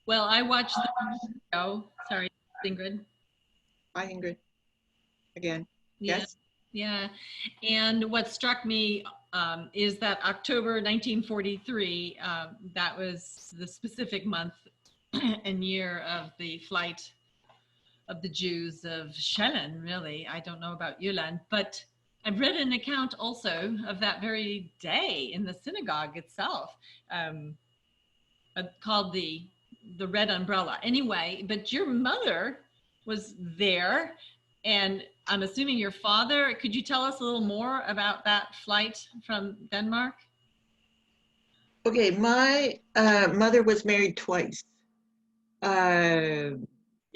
Well, I watched the show. Sorry, Ingrid. Hi, Ingrid. Again. Yeah, Yes? yeah. And what struck me is that October 1943, that was the specific month and year of the flight of the Jews of Schellen, really. I don't know about Yulan, but I've read an account also of that very day in the synagogue itself, um, called the Red Umbrella. Anyway, but your mother was there, and I'm assuming your father. Could you tell us a little more about that flight from Denmark? Okay, my mother was married twice. Uh,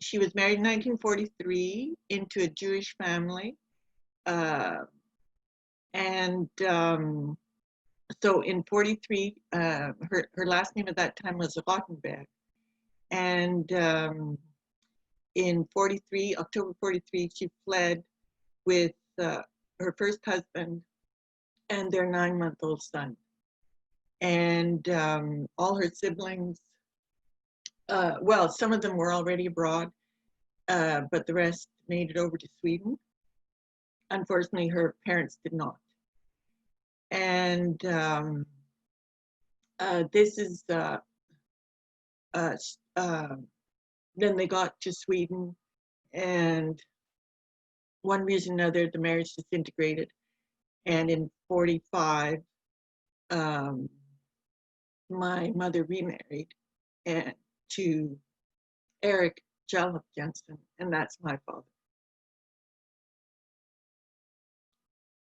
she was married in 1943 into a Jewish family. Uh, and so in 43, her last name at that time was Rottenberg. And in 43, October 43, she fled with her first husband and their 9-month-old son. And all her siblings, well, some of them were already abroad, but the rest made it over to Sweden. Unfortunately, her parents did not. And this is uh, then they got to Sweden, and one reason or another, the marriage disintegrated. And in 45, um, my mother remarried and to Eric Jelhof Jensen, and that's my father.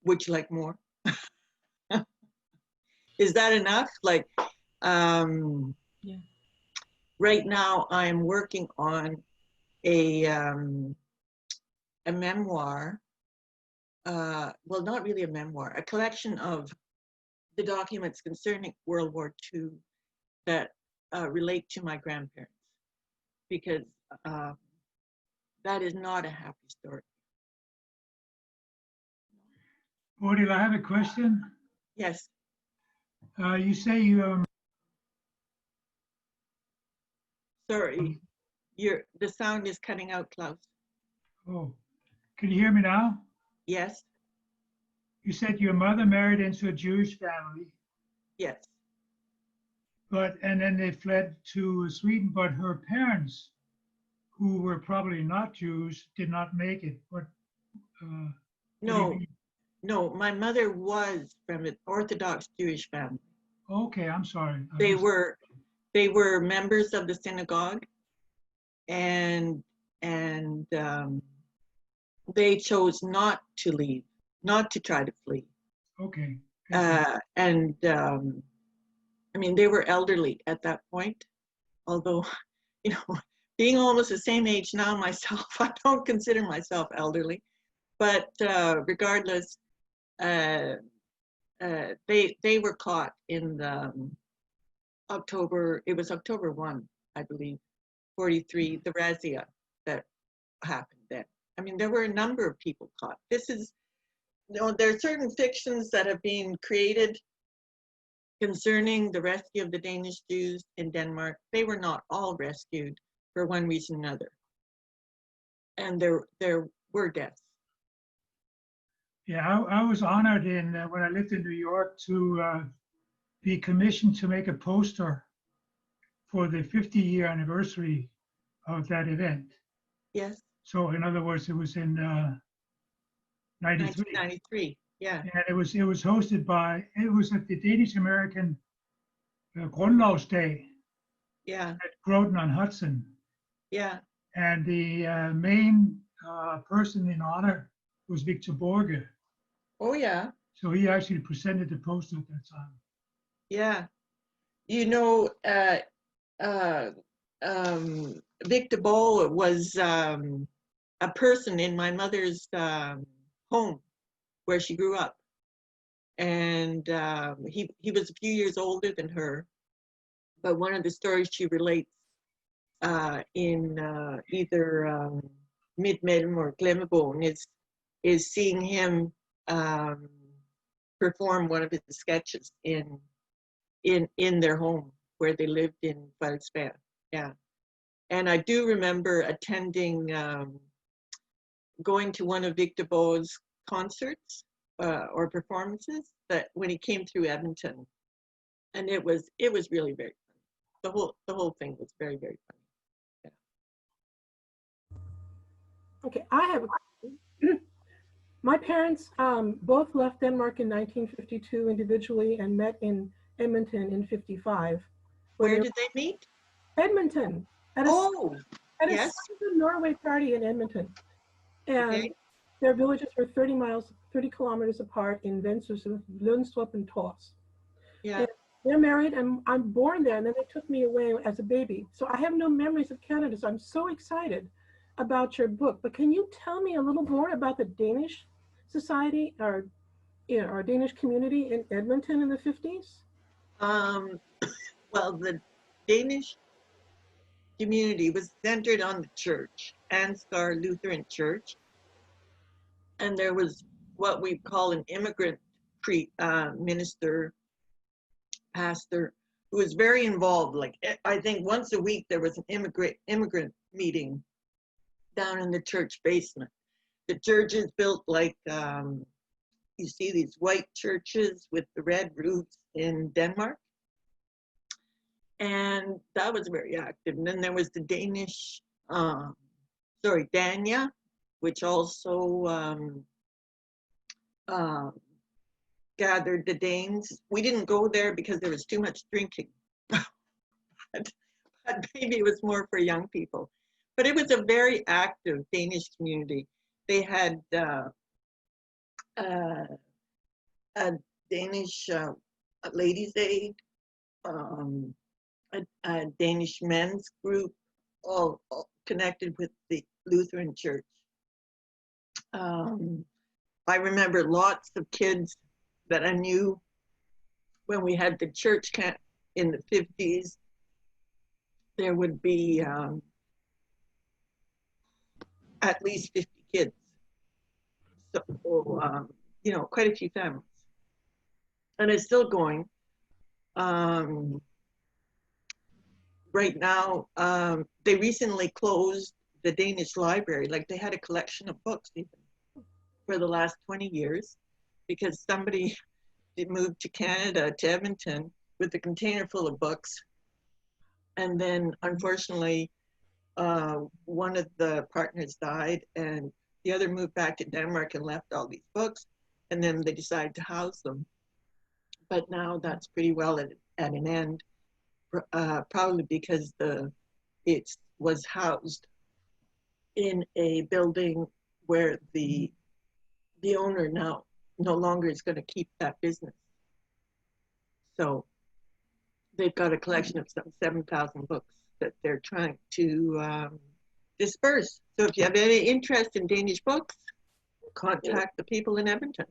Would you like more? Is that enough? Like, Yeah. right now I'm working on a memoir. Well, not really a memoir, a collection of the documents concerning World War II that relate to my grandparents, because uh, that is not a happy story. Bodil, I have a question. Yes. You say you Sorry, the sound is cutting out, Klaus. oh, can you hear me now? Yes. You said your mother married into a Jewish family, Yes. and then they fled to Sweden, but her parents, who were probably not Jews, did not make it. What do you No, mean? no, my mother was from an Orthodox Jewish family. Okay, I'm sorry. They were members of the synagogue, and they chose not to leave, not to try to flee. Okay. And I mean, they were elderly at that point, although, you know, being almost the same age now myself, I don't consider myself elderly. But regardless, they were caught in the October, it was October 1, I believe, 43, the razzia that happened then. I mean, there were a number of people caught. This is, you know, there are certain fictions that have been created concerning the rescue of the Danish Jews in Denmark. They were not all rescued for one reason or another. And there were deaths. Yeah, I was honored when I lived in New York to be commissioned to make a poster for the 50-year anniversary of that event. Yes. So in other words, it was in 93. 1993. Yeah. And it was hosted by, it was at the Danish American Grundlovsdag Yeah. at Groton on Hudson. Yeah. And the main person in honor was Victor Borge. Oh, yeah. So he actually presented the poster at that time. Yeah. You know, Victor Boll was a person in my mother's home where she grew up. And he was a few years older than her. But one of the stories she relates in either Midmelm or Glemmebogen is seeing him perform one of his sketches in their home where they lived in Frederiksberg. Yeah. And I do remember attending, going to one of Victor Bo's concerts or performances, that when he came through Edmonton, and it was really very funny. The whole thing was very, very funny. Yeah. Okay, I have a question. My parents both left Denmark in 1952 individually and met in Edmonton in 55. Where did they meet? Edmonton, at a, Oh, at a yes. Sons of Norway party in Edmonton. And Okay. their villages were 30 kilometers apart in Vendsyssel, Lundstrup, and Tors. Yeah. And they're married, and I'm born there, and then they took me away as a baby. So I have no memories of Canada, so I'm so excited about your book. But can you tell me a little more about the Danish society or our Danish community in Edmonton in the 50s? Well, the Danish community was centered on the church, Ansgar Lutheran Church, and there was what we call an immigrant minister, pastor, who was very involved. Like, I think once a week there was an immigrant meeting down in the church basement. The church is built like, you see these white churches with the red roofs in Denmark. And that was very active. And then there was the Danish, Dania, which also gathered the Danes. We didn't go there because there was too much drinking. but maybe it was more for young people. But it was a very active Danish community. They had a Danish ladies' aid, a Danish men's group, all connected with the Lutheran Church. I remember lots of kids that I knew when we had the church camp in the 50s. There would be at least 50 kids. So, quite a few families. And it's still going. Right now, they recently closed the Danish library. Like, they had a collection of books even for the last 20 years because somebody moved to Canada, to Edmonton, with a container full of books. And then, unfortunately, one of the partners died and the other moved back to Denmark and left all these books. And then they decided to house them. But now that's pretty well at an end. Probably because it was housed in a building where the owner now no longer is going to keep that business. So they've got a collection of some 7,000 books that they're trying to disperse. So if you have any interest in Danish books, contact the people in Edmonton.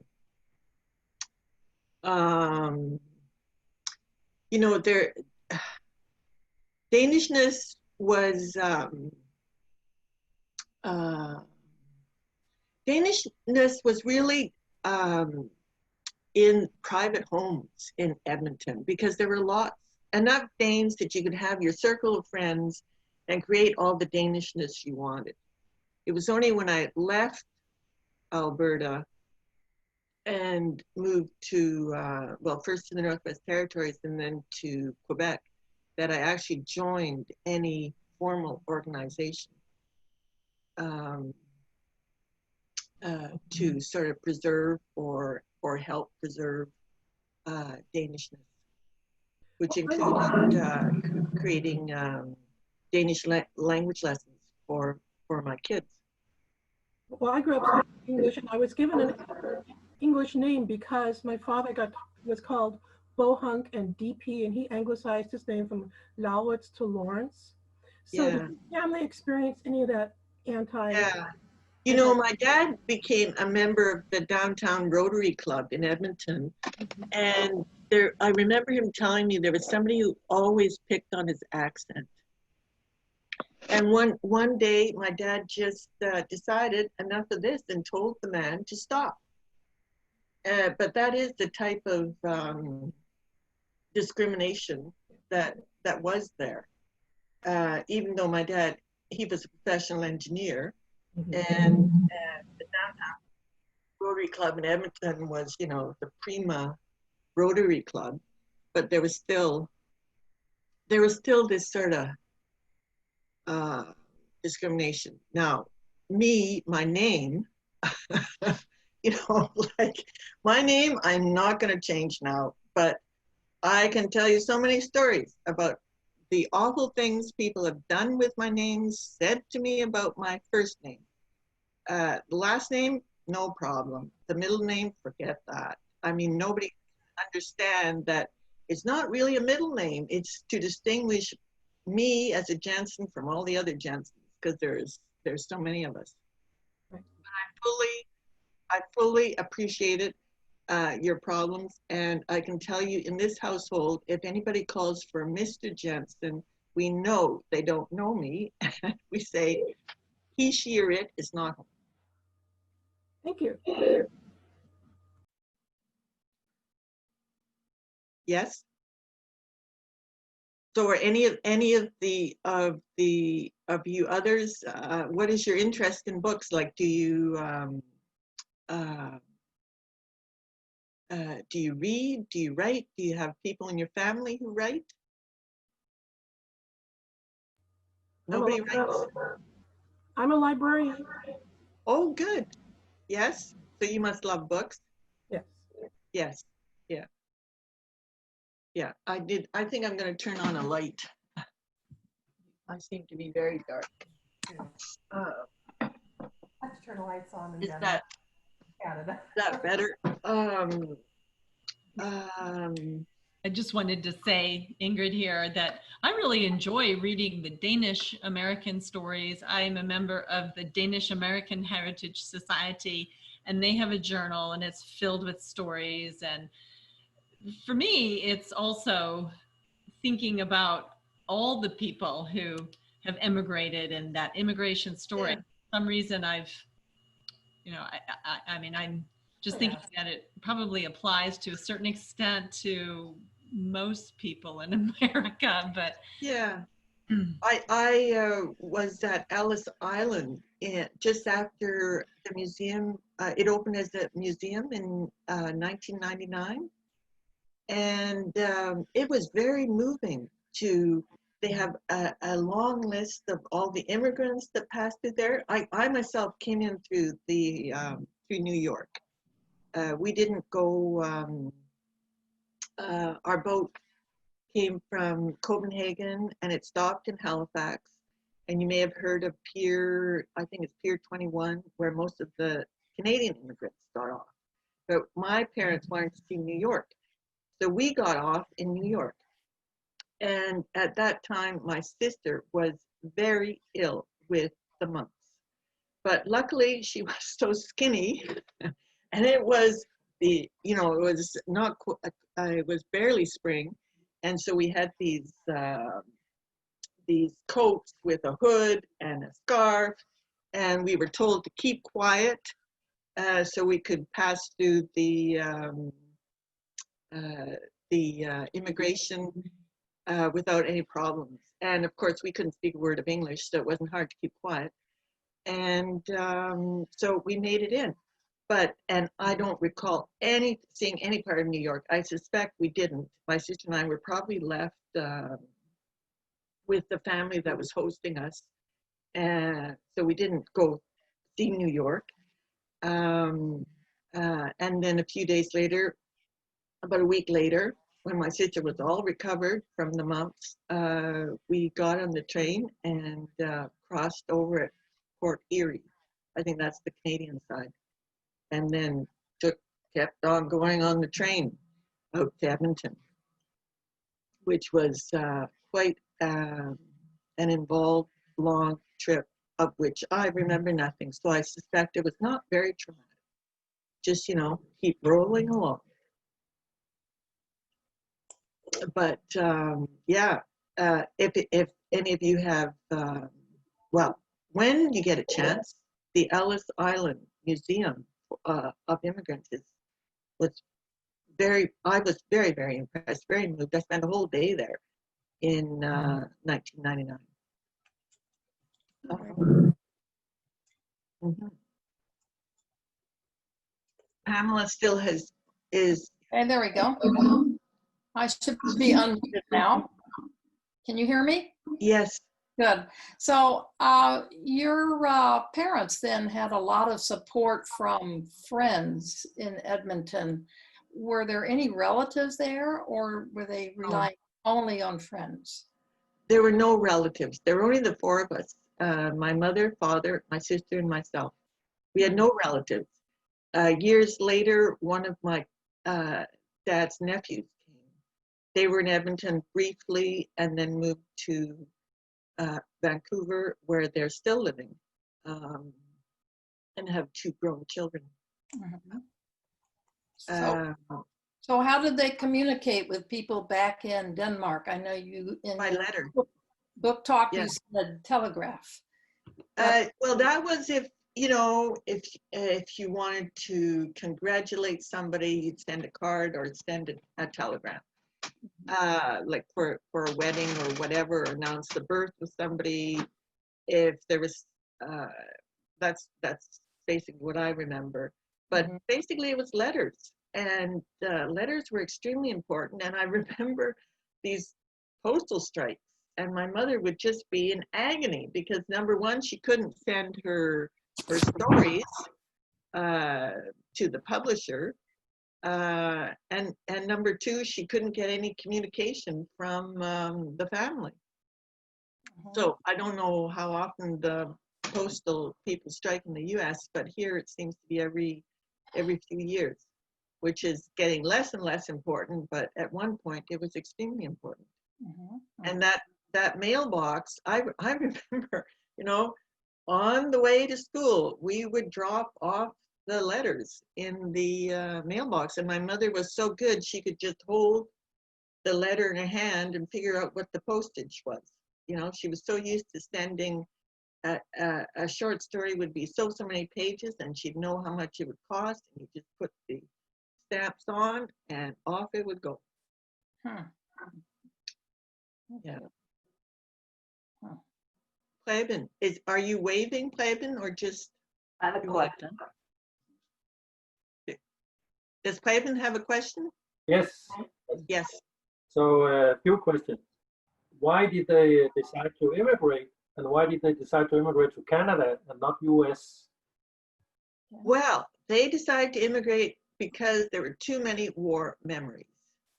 Danishness was really in private homes in Edmonton because there were enough Danes that you could have your circle of friends and create all the Danishness you wanted. It was only when I left Alberta and moved to, first to the Northwest Territories and then to Quebec, that I actually joined any formal organization to sort of preserve or help preserve Danishness, which included creating Danish language lessons for my kids. Well, I grew up speaking English, and I was given an English name because my father was called Bohunk and DP, and he anglicized his name from Laurits to Lawrence. So did your family experience any of that Yeah. My dad became a member of the Downtown Rotary Club in Edmonton, and I remember him telling me there was somebody who always picked on his accent. And one day, my dad just decided enough of this and told the man to stop. But that is the type of discrimination that was there. even though my dad, he was a professional engineer, Mhm. and the downtown Rotary Club in Edmonton was, you know, the prima Rotary Club, but there was still this sort of discrimination. Now, my name, you know, like my name, I'm not going to change now, but I can tell you so many stories about the awful things people have done with my name, said to me about my first name. The last name, no problem. The middle name, forget that. I mean, nobody can understand that it's not really a middle name. It's to distinguish me as a Jensen from all the other Jensens, because there's so many of us. Right. I fully appreciate it, your problems, and I can tell you in this household, if anybody calls for Mr. Jensen, we know they don't know me, and we say he, she, or it is not home. Thank you. Yes. So, are any of you others? What is your interest in books? Like, do you read? Do you write? Do you have people in your family who write? Nobody writes. I'm a librarian. Oh, good. Yes. So you must love books. Yes. Yes. Yeah. Yeah. I did. I think I'm going to turn on a light. I seem to be very dark. Let's turn the lights on and Is that Canada. better? I just wanted to say, Ingrid here, that I really enjoy reading the Danish American stories. I'm a member of the Danish American Heritage Society, and they have a journal, and it's filled with stories. And for me, it's also thinking about all the people who have emigrated and that immigration story. Yeah. For some reason, I mean, I'm just thinking that it probably applies to a certain extent to most people in America, but Yeah. I was at Ellis Island just after the museum. It opened as a museum in 1999, and it was very moving. They have a long list of all the immigrants that passed through there. I myself came in through through New York. We didn't go. Our boat came from Copenhagen and it stopped in Halifax. And you may have heard of Pier, I think it's Pier 21, where most of the Canadian immigrants start off. But my parents wanted to see New York. So we got off in New York. And at that time, my sister was very ill with the mumps. But luckily, she was so skinny. And it was it was not, it was barely spring. And so we had these coats with a hood and a scarf, and we were told to keep quiet so we could pass through the immigration without any problems. And of course, we couldn't speak a word of English, so it wasn't hard to keep quiet. And so we made it in. And I don't recall seeing any part of New York. I suspect we didn't. My sister and I were probably left with the family that was hosting us. So we didn't go see New York. And then a few days later, about a week later, when my sister was all recovered from the mumps, we got on the train and crossed over at Port Erie. I think that's the Canadian side. And then kept on going on the train out to Edmonton, which was quite an involved, long trip of which I remember nothing. So I suspect it was not very traumatic. Just, keep rolling along. But if any of you have, when you get a chance, the Ellis Island Museum of Immigrants I was very, very impressed, very moved. I spent a whole day there in 1999. Mhm. Pamela still is, And there we go. I should be unmuted now. Can you hear me? yes. Good. So your parents then had a lot of support from friends in Edmonton. Were there any relatives there, or were they relying only on friends? There were no relatives. There were only the four of us, my mother, father, my sister, and myself. We had no relatives. Years later, one of my dad's nephews came. They were in Edmonton briefly and then moved to Vancouver, where they're still living, and have two grown children. Mhm. Uh, So how did they communicate with people back in Denmark? I know you in by your letter. book talk, Yeah. you said telegraph. Well, that was if, you know, if you wanted to congratulate somebody, you'd send a card or send a telegram. Like for a wedding or whatever, announce the birth of somebody. If there was, that's basically what I remember. But Mhm. basically, it was letters, and letters were extremely important. And I remember these postal strikes, and my mother would just be in agony because number one, she couldn't send her stories to the publisher. And number two, she couldn't get any communication from the family. So I don't know how often the postal people strike in the U.S., but here it seems to be every few years, which is getting less and less important. But at one point, it was extremely important. And that mailbox, I remember, you know, on the way to school, we would drop off the letters in the mailbox. And my mother was so good, she could just hold the letter in her hand and figure out what the postage was. You know, she was so used to sending a short story would be so many pages, and she'd know how much it would cost, and you just put the stamps on, and off it would go. Yeah. Plaben, are you waving, Plaben, or just? I have a question. Does Plaben have a question? Yes. Yes. So a few questions. Why did they decide to immigrate, and why did they decide to immigrate to Canada and not US? Well, they decided to immigrate because there were too many war memories.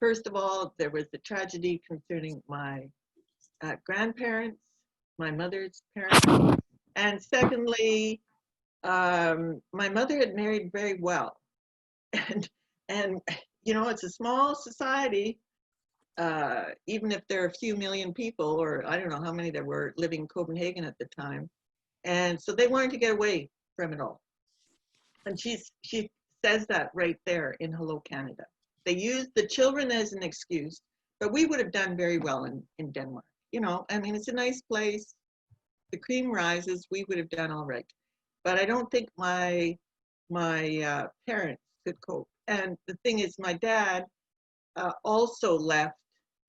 First of all, there was the tragedy concerning my grandparents, my mother's parents, and secondly, my mother had married very well, and you know, it's a small society. Even if there are a few million people, or I don't know how many there were living in Copenhagen at the time, and so they wanted to get away from it all. And she says that right there in Hello Canada. They used the children as an excuse, but we would have done very well in Denmark. You know, I mean, it's a nice place. The cream rises, we would have done all right. But I don't think my parents could cope. And the thing is, my dad also left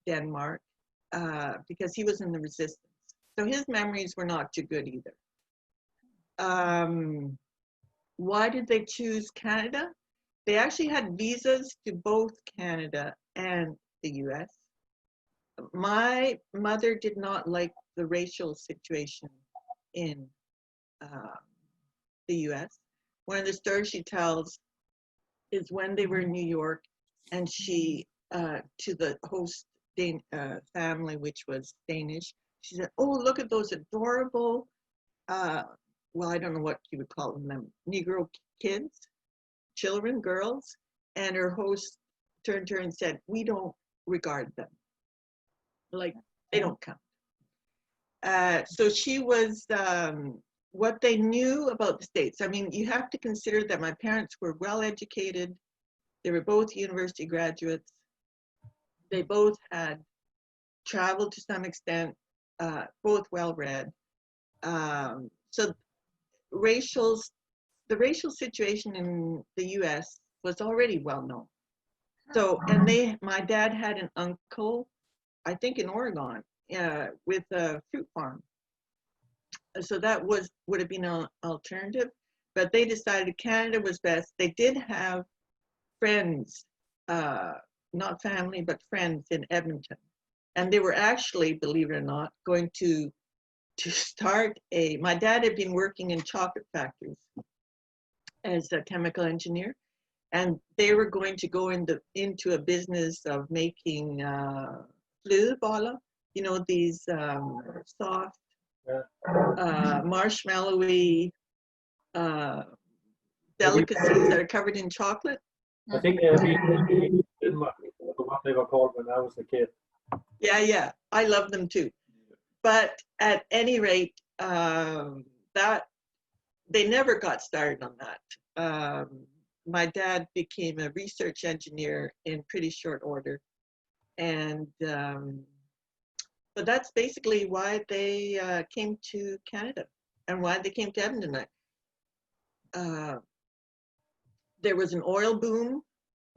Denmark because he was in the resistance. So his memories were not too good either. Why did they choose Canada? They actually had visas to both Canada and the US. My mother did not like the racial situation in the US. One of the stories she tells is when they were in New York, and she, to the host family, which was Danish, she said, "Oh, look at those adorable, well, I don't know what you would call them, Negro kids, children, girls." And her host turned to her and said, "We don't regard them. Like, they don't count." So she was, what they knew about the States. I mean, you have to consider that my parents were well educated. They were both university graduates. They both had traveled to some extent, both well read. So the racial situation in the US was already well known. So, and my dad had an uncle, I think in Oregon, with a fruit farm. So that would have been an alternative, but they decided Canada was best. They did have friends, not family, but friends in Edmonton. And they were actually, believe it or not, going to start my dad had been working in chocolate factories as a chemical engineer, and they were going to go into a business of making flødeboller, you know, these soft, marshmallowy delicacies that are covered in chocolate. I think they've been in what they were called when I was a kid. Yeah, I love them too. But at any rate, that they never got started on that. My dad became a research engineer in pretty short order, and but that's basically why they came to Canada and why they came to Edmonton. There was an oil boom.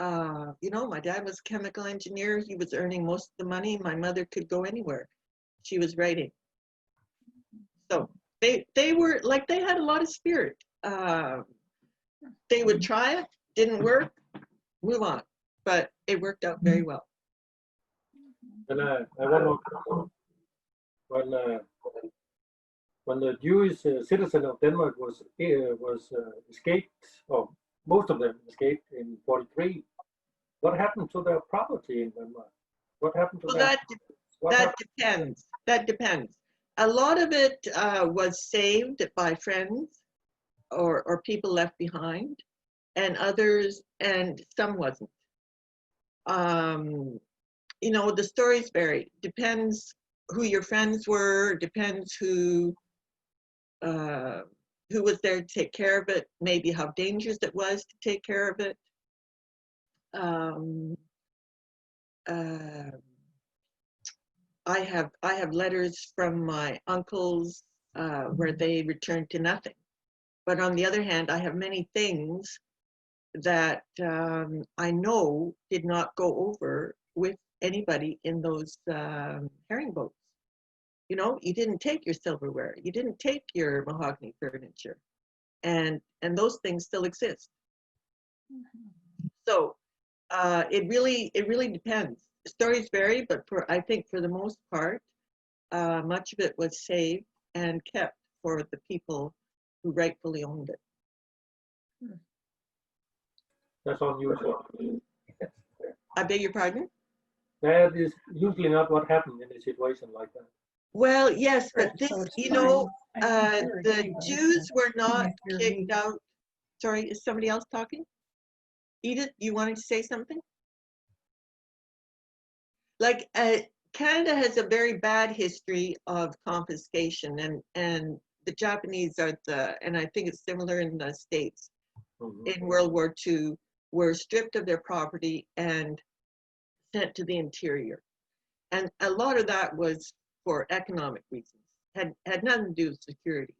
You know, my dad was a chemical engineer. He was earning most of the money. My mother could go anywhere. She was writing. So they were like, they had a lot of spirit. They would try it, didn't work, move on. But it worked out very well. And I want to, when the Jewish citizen of Denmark was escaped, or most of them escaped in 43, what happened to their property in Denmark? What happened to that? That depends. That depends. A lot of it was saved by friends or people left behind, and others, and some wasn't. You know, the stories vary. Depends who your friends were. Depends who was there to take care of it. Maybe how dangerous it was to take care of it. I have letters from my uncles where they returned to nothing. But on the other hand, I have many things that I know did not go over with anybody in those herring boats. You know, you didn't take your silverware, you didn't take your mahogany furniture, and those things still exist. So it really depends. Stories vary, but I think for the most part, much of it was saved and kept for the people who rightfully owned it. That's unusual. I beg your pardon? That is usually not what happens in a situation like that. Well, yes, but this, So it's you know, fine. the Jews were not kicked out. Sorry, is somebody else talking? Edith, you wanted to say something? Like, Canada has a very bad history of confiscation, and the Japanese are and I think it's similar in the States. In World War II, were stripped of their property and sent to the interior. And a lot of that was for economic reasons, had nothing to do with security.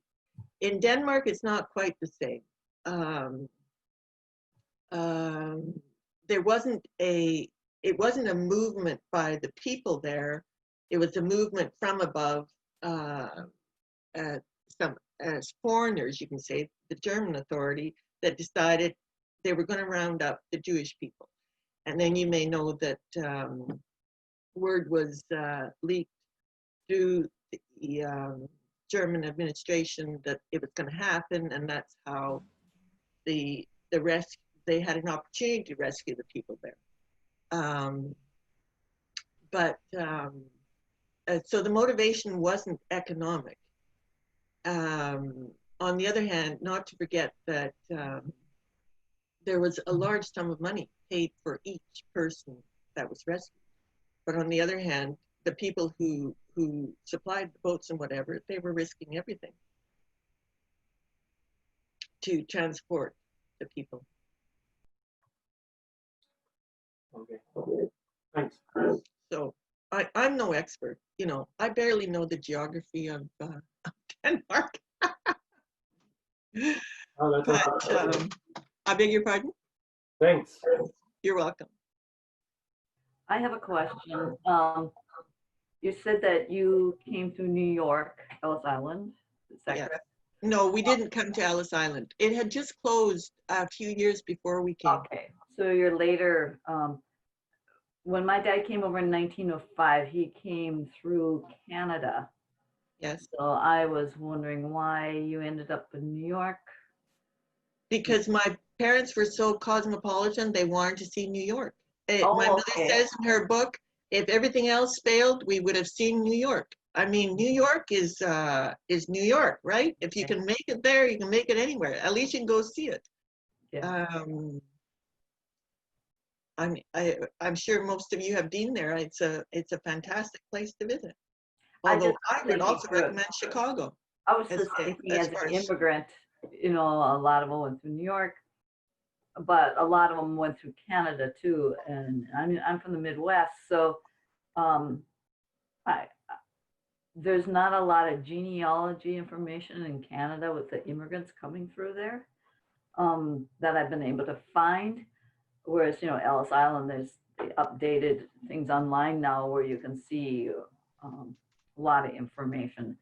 In Denmark, it's not quite the same. There wasn't it wasn't a movement by the people there. It was a movement from above, some as foreigners, you can say, the German authority that decided they were going to round up the Jewish people. And then you may know that word was leaked through the German administration that it was going to happen, and that's how they had an opportunity to rescue the people there. So the motivation wasn't economic. On the other hand, not to forget that there was a large sum of money paid for each person that was rescued. But on the other hand, the people who supplied the boats and whatever, they were risking everything to transport the people. Okay, thanks. So I'm no expert, you know, I barely know the geography of Denmark. Oh, that's But I beg your pardon? Thanks. You're welcome. I have a question. You said that you came through New York, Ellis Island. Is that Yeah. correct? No, we didn't come to Ellis Island. It had just closed a few years before we came. Okay, so you're later, when my dad came over in 1905, he came through Canada. Yes, So I was wondering why you ended up in New York. because my parents were so cosmopolitan, they wanted to see New York. My Oh, mother okay. says in her book, if everything else failed, we would have seen New York. I mean, New York is New York, right? If you Okay. can make it there, you can make it anywhere. At least you can go see it. Yeah. I'm sure most of you have been there. It's a fantastic place to visit. I Although just I would thinking also through it. recommend Chicago. I was as just far- thinking as as far an as- immigrant, a lot of them went through New York, but a lot of them went through Canada too. And I'm from the Midwest, so I there's not a lot of genealogy information in Canada with the immigrants coming through there that I've been able to find. Whereas, Ellis Island, there's the updated things online now where you can see a lot of information.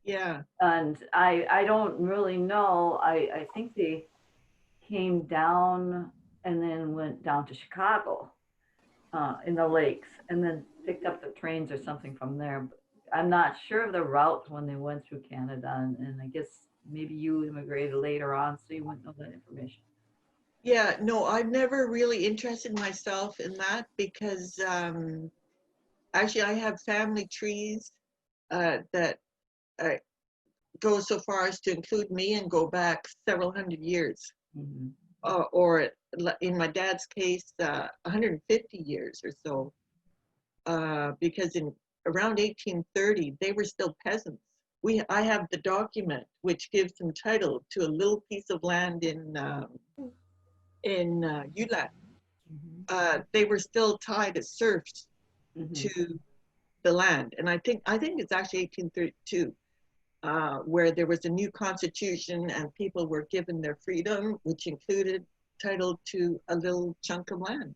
Yeah. And I don't really know. I think they came down and then went down to Chicago in the lakes and then picked up the trains or something from there. But I'm not sure of the route when they went through Canada. And I guess maybe you immigrated later on, so you wouldn't know that information. Yeah, no, I've never really interested myself in that because actually I have family trees that go so far as to include me and go back several hundred years. Mm-hmm. Or in my dad's case, 150 years or so, because in around 1830, they were still peasants. I have the document which gives them title to a little piece of land in Ulat. They were still tied as serfs to the land, and I think it's actually 1832, where there was a new constitution and people were given their freedom, which included title to a little chunk of land.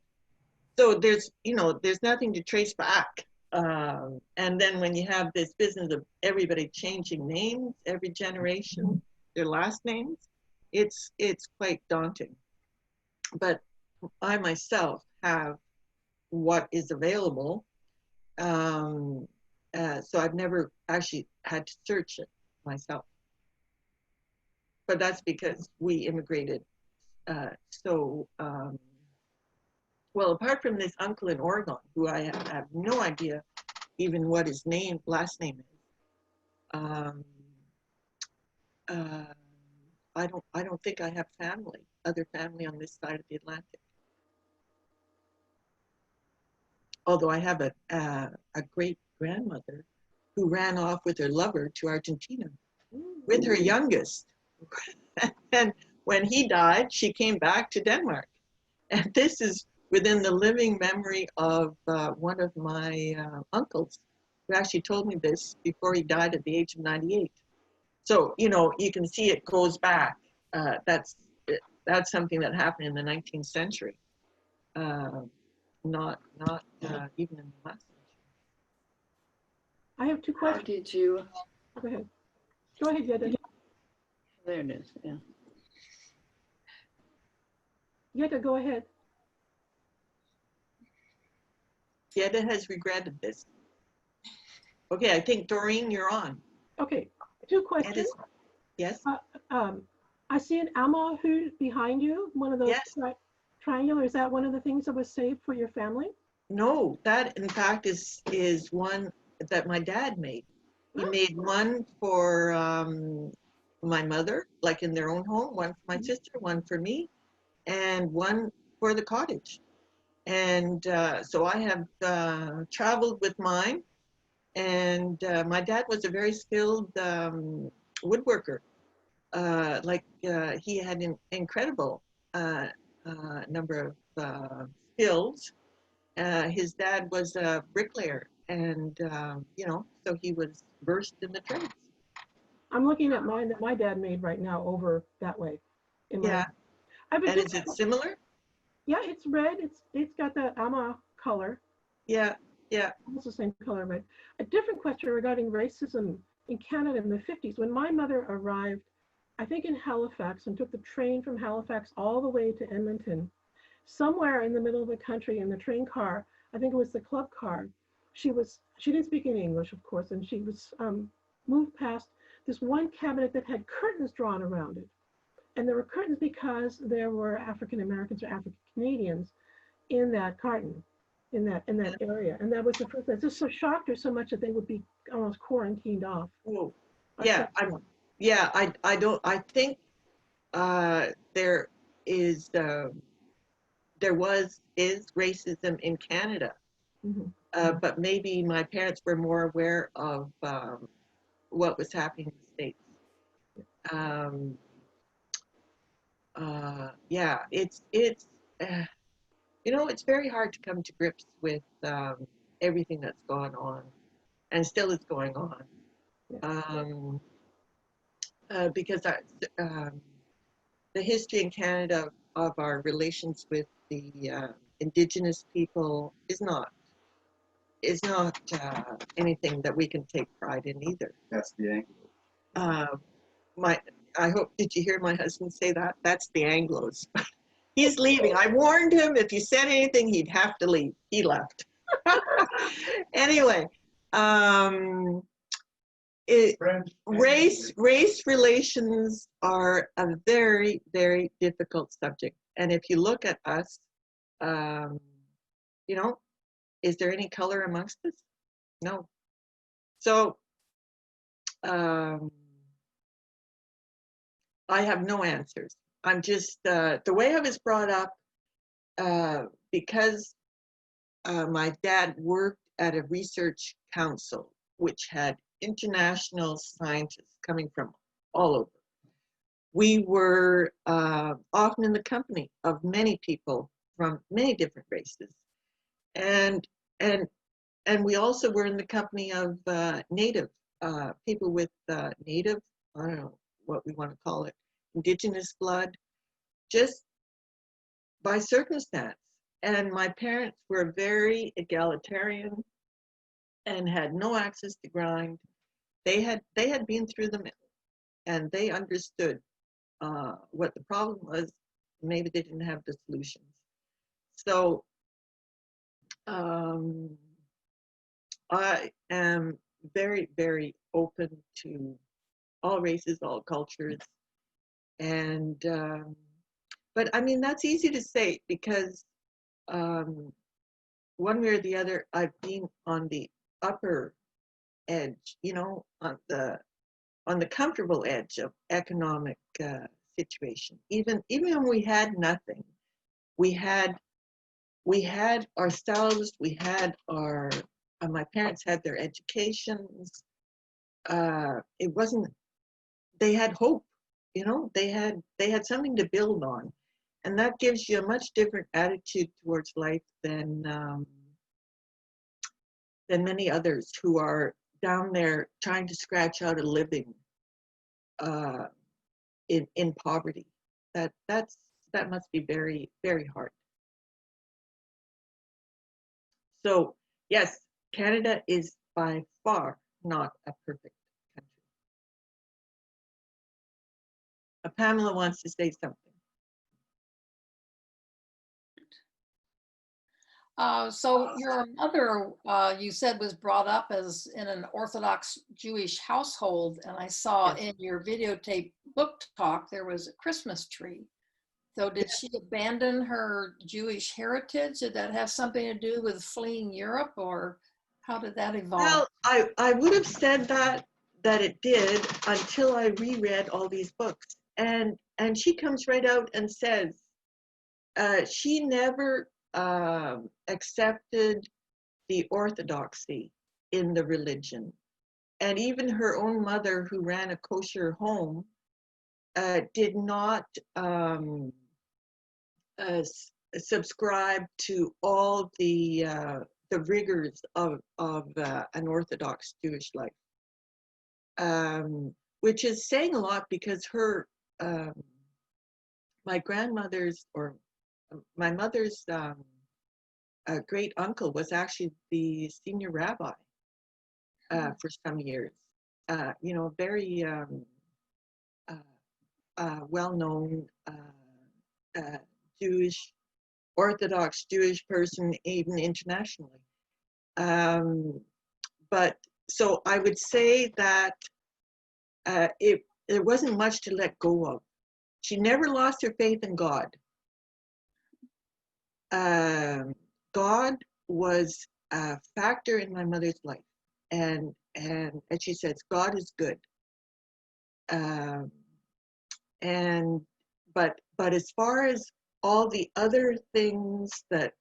So there's nothing to trace back. And then when you have this business of everybody changing names every generation, their last names, it's quite daunting. But I myself have what is available. So I've never actually had to search it myself. But that's because we immigrated well, apart from this uncle in Oregon, who I have no idea even what his last name is. I don't think I have other family on this side of the Atlantic. Although I have a great grandmother who ran off with her lover to Argentina with her youngest. And when he died, she came back to Denmark. And this is within the living memory of one of my uncles, who actually told me this before he died at the age of 98. So, you can see it goes back. That's something that happened in the 19th century, not even in the last century. I have two How questions. did you? Go ahead. Go ahead, Yetta. There it is. Yeah. Yetta, go ahead. Yetta has regretted this. Okay, I think Doreen, you're on. Okay, two questions. Yes. I see an Alma-hood behind you, one of those Yes. triangular. Is that one of the things that was saved for your family? No, that in fact is one that my dad made. He made one for my mother, like in their own home, one for my sister, one for me, and one for the cottage. And so I have traveled with mine, and my dad was a very skilled woodworker. He had an incredible number of skills. His dad was a bricklayer, and so he was versed in the trades. I'm looking at mine that my dad made right now over that way. Yeah. And is it similar? Yeah, it's red. It's got that Alma color. Yeah, yeah. Almost the same color, but a different question regarding racism in Canada in the 50s. When my mother arrived, I think in Halifax, and took the train from Halifax all the way to Edmonton, somewhere in the middle of the country in the train car, I think it was the club car, she didn't speak any English, of course, and she was moved past this one cabinet that had curtains drawn around it. And there were curtains because there were African Americans or African Canadians in that carton, in that area. And that was the first thing. It just so shocked her so much that they would be almost quarantined off. Oh, yeah, I think there is is racism in Canada, but maybe my parents were more aware of what was happening in the States. Yeah, it's you know, it's very hard to come to grips with everything that's gone on and still is going on. Because the history in Canada of our relations with the Indigenous people is not anything that we can take pride in either. That's the Anglo. I hope, did you hear my husband say that? That's the Anglos. He's leaving. I warned him if he said anything, he'd have to leave. He left. Anyway, race relations are a very, very difficult subject. And if you look at us, you know, is there any color amongst us? No. So I have no answers. I'm just, the way I was brought up, because my dad worked at a research council, which had international scientists coming from all over. We were often in the company of many people from many different races. And we also were in the company of native people with native, I don't know what we want to call it, Indigenous blood, just by circumstance. And my parents were very egalitarian and had no access to grind. They had been through the mill, and they understood what the problem was. Maybe they didn't have the solutions. So I am very, very open to all races, all cultures. And, but I mean, that's easy to say because one way or the other, I've been on the upper edge, you know, on the comfortable edge of economic situation. Even when we had nothing, we had ourselves, we had our, my parents had their educations. It wasn't, they had hope, you know, they had something to build on. And that gives you a much different attitude towards life than many others who are down there trying to scratch out a living in poverty. That must be very, very hard. So yes, Canada is by far not a perfect country. Pamela wants to say something. So your mother, you said, was brought up as in an Orthodox Jewish household, and I saw in your videotape book talk there was a Christmas tree. So did she abandon her Jewish heritage? Did that have something to do with fleeing Europe, or how did that evolve? Well, I would have said that it did until I reread all these books, and she comes right out and says she never accepted the orthodoxy in the religion. And even her own mother, who ran a kosher home, did not subscribe to all the rigors of an Orthodox Jewish life, which is saying a lot because her, my grandmother's or my mother's great uncle was actually the senior rabbi for some years. you know, very well-known Jewish, Orthodox Jewish person, even internationally. But so I would say that there wasn't much to let go of. She never lost her faith in God. God was a factor in my mother's life, and as she says, God is good. But as far as all the other things that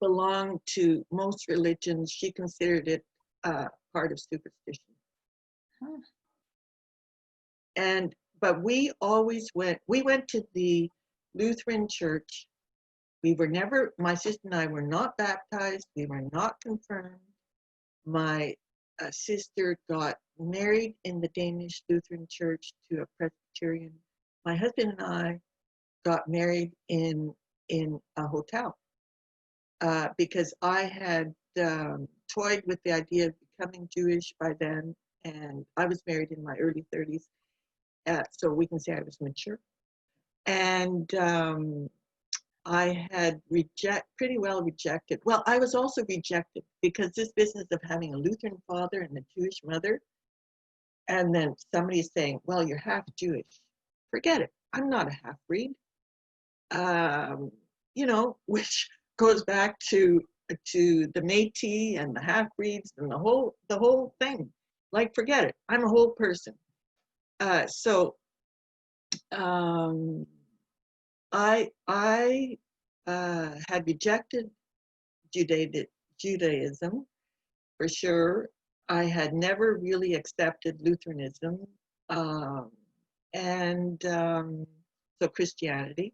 belong to most religions, she considered it part of superstition. But we went to the Lutheran church. We were never, my sister and I were not baptized. We were not confirmed. My sister got married in the Danish Lutheran church to a Presbyterian. My husband and I got married in a hotel because I had toyed with the idea of becoming Jewish by then, and I was married in my early 30s, so we can say I was mature. And I had pretty well rejected. Well, I was also rejected because this business of having a Lutheran father and a Jewish mother, and then somebody saying, well, you're half Jewish. Forget it. I'm not a half-breed. You know, which goes back to the Métis and the half-breeds and the whole thing. Like, forget it. I'm a whole person. I had rejected Judaism for sure. I had never really accepted Lutheranism, so Christianity.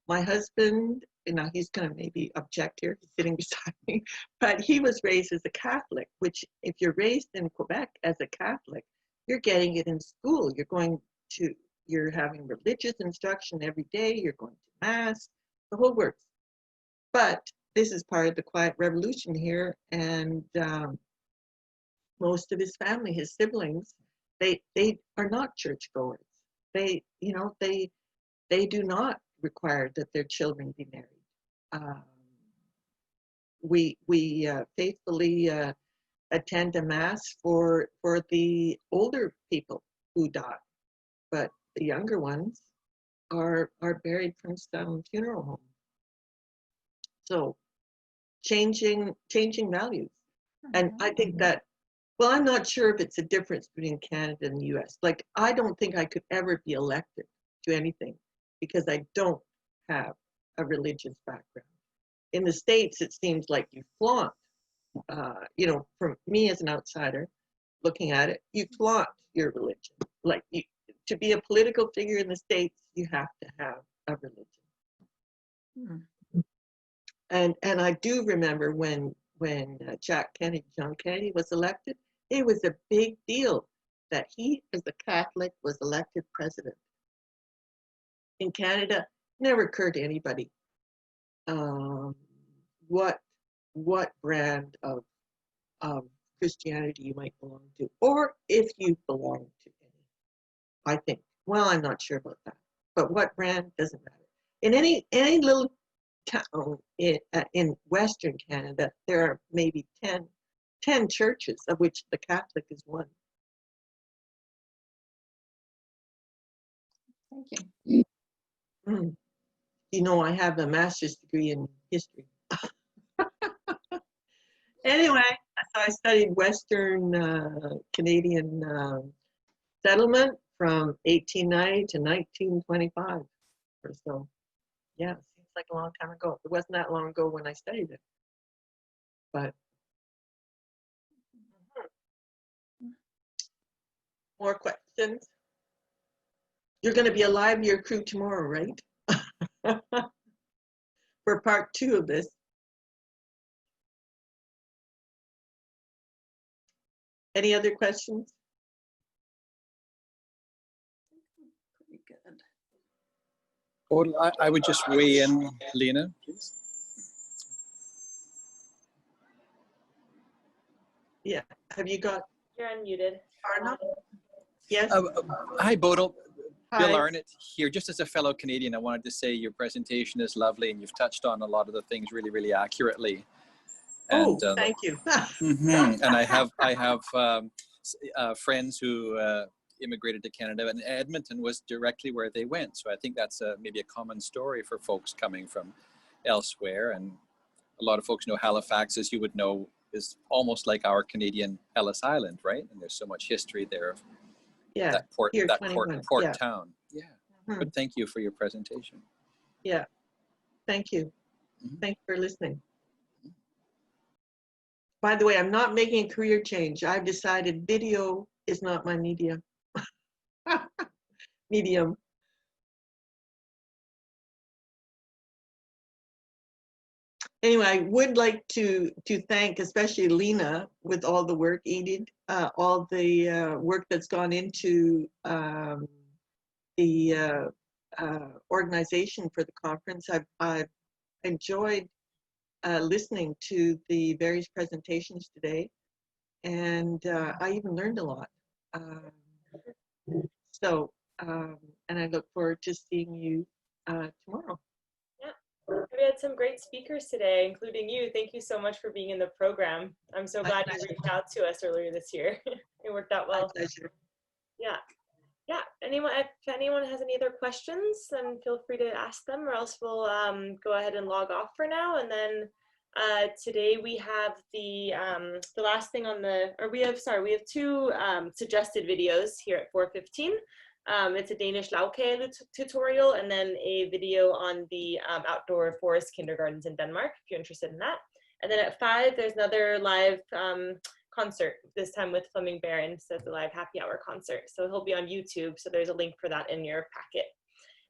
My husband, you know, he's going to maybe object here, he's sitting beside me, but he was raised as a Catholic, which if you're raised in Quebec as a Catholic, you're getting it in school. You're having religious instruction every day, you're going to Mass, the whole works. But this is part of the quiet revolution here, and most of his family, his siblings, they are not churchgoers. They do not require that their children be married. We faithfully attend a Mass for the older people who die, but the younger ones are buried from some funeral home. So changing values. And I think that, well, I'm not sure if it's a difference between Canada and the US. Like, I don't think I could ever be elected to anything because I don't have a religious background. In the States, it seems like you flaunt, you know, for me as an outsider looking at it, you flaunt your religion. Like, to be a political figure in the States, you have to have a religion. And I do remember when John Kennedy was elected, it was a big deal that he, as a Catholic, was elected president. In Canada, never occurred to anybody what brand of Christianity you might belong to, or if you belong to any. I think. Well, I'm not sure about that, but what brand doesn't matter. In any little town in Western Canada, there are maybe 10 churches, of which the Catholic is one. Thank you. You know, I have a master's degree in history. Anyway, so I studied Western Canadian settlement from 1890 to 1925 or so. Yeah, it seems like a long time ago. It wasn't that long ago when I studied it. But more questions? You're going to be a live to your crew tomorrow, right? For part 2 of this. Any other questions? Pretty good. Bodil, I would just weigh in, Lena, please. Yeah. Have you got You're unmuted. Arnold? Yes. Hi, Bodil. Hi. Bill Arnott here. Just as a fellow Canadian, I wanted to say your presentation is lovely, and you've touched on a lot of the things really, really accurately. Oh, And, thank you. And I have friends who immigrated to Canada, and Edmonton was directly where they went. So I think that's maybe a common story for folks coming from elsewhere. And a lot of folks know Halifax, as you would know, is almost like our Canadian Ellis Island, right? And there's so much history there of that port yeah. town. Yeah. But thank you for your presentation. Yeah. Thank you. Thank you for listening. By the way, I'm not making a career change. I've decided video is not my medium. Anyway, I would like to thank especially Lena with all the work, Edith, all the work that's gone into the organization for the conference. I've enjoyed listening to the various presentations today, and I even learned a lot. And I look forward to seeing you tomorrow. We had some great speakers today, including you. Thank you so much for being in the program. I'm so glad you reached out to us earlier this year. It worked out well. My pleasure. Yeah. Yeah. If anyone has any other questions, then feel free to ask them, or else we'll go ahead and log off for now. And then today we have the last thing on we have two suggested videos here at 4:15. It's a Danish lavkage tutorial, and then a video on the outdoor forest kindergartens in Denmark, if you're interested in that. And then at 5, there's another live concert, this time with Fleming Barron, so it's a live happy hour concert. So he'll be on YouTube, so there's a link for that in your packet.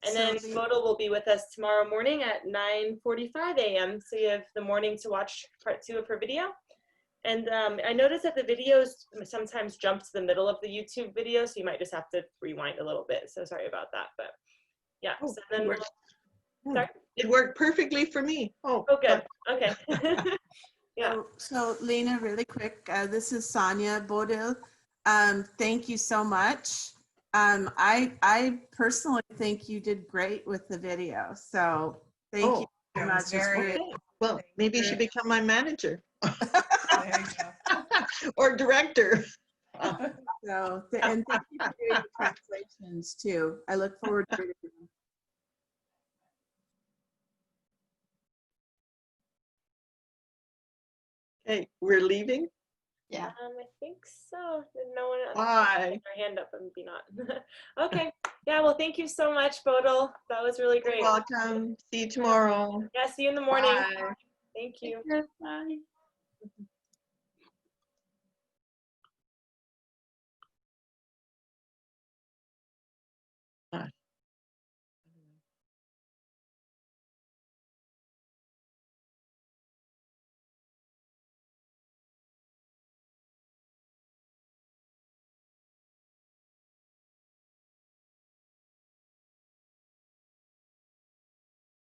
And then Bodil will be with us tomorrow morning at 9:45 a.m. So you have the morning to watch part 2 of her video. And I noticed that the videos sometimes jump to the middle of the YouTube video, so you might just have to rewind a little bit. So sorry about that, but yeah. Oh, so then it worked perfectly for me. Oh good. Okay. Yeah. So Lena, really quick, this is Sonia Bodil. Thank you so much. I personally think you did great with the video. So thank you very much. Okay. Well, maybe you should become my manager. Or director. So, and thank you for doing the translations too. I look forward to it. Okay, we're leaving? Yeah. I think so. No one else Bye. their hand up and be not. Okay. Yeah, well, thank you so much, Bodil. That was really great. You're welcome. See you tomorrow. Yeah, see you in the morning. Bye. Thank you. Bye.